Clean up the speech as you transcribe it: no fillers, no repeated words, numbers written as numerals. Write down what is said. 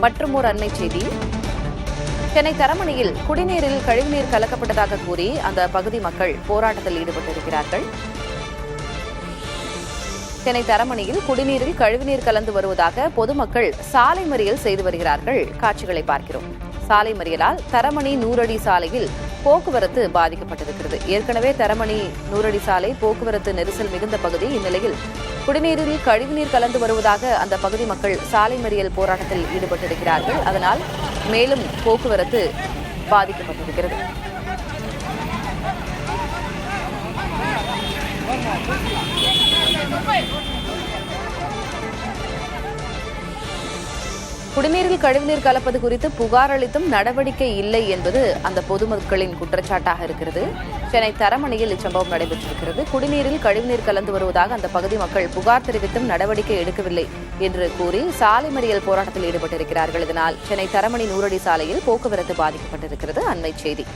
மற்றுமோர் அண்மை செய்தி. சென்னை தரமணியில் குடிநீரில் கழிவுநீர் கலக்கப்பட்டதாக கூறி அந்த பகுதி மக்கள் போராட்டத்தில் ஈடுபட்டிருக்கிறார்கள். சென்னை தரமணியில் குடிநீரில் கழிவுநீர் கலந்து வருவதாக பொதுமக்கள் சாலை மறியல் செய்து வருகிறார்கள். காட்சிகளை பார்க்கிறோம். சாலை மறியலால் தரமணி நூறடி சாலையில் போக்குவரத்து பாதிக்கப்பட்டிருக்கிறது. ஏற்கனவே தரமணி நூறடி சாலை போக்குவரத்து நெரிசல் மிகுந்த பகுதி. இந்நிலையில் குடிநீரில் கழிவுநீர் கலந்து வருவதாக அந்த பகுதி மக்கள் சாலை மறியல் போராட்டத்தில் ஈடுபட்டிருக்கிறார்கள். அதனால் மேலும் போக்குவரத்து பாதிக்கப்பட்டிருக்கிறது. குடிநீரில் கழிவுநீர் கலப்பது குறித்து புகார் அளித்தும் நடவடிக்கை இல்லை என்பது அந்த பொதுமக்களின் குற்றச்சாட்டாக இருக்கிறது. சென்னை தரமணியில் இச்சம்பவம் நடைபெற்றிருக்கிறது. குடிநீரில் கழிவுநீர் கலந்து வருவதாக அந்த பகுதி மக்கள் புகார் தெரிவித்தும் நடவடிக்கை எடுக்கவில்லை என்று கூறி சாலை மறியல் போராட்டத்தில் ஈடுபட்டிருக்கிறார்கள். இதனால் சென்னை தரமணி நூறடி சாலையில் போக்குவரத்து பாதிக்கப்பட்டிருக்கிறது. அண்மை செய்தி.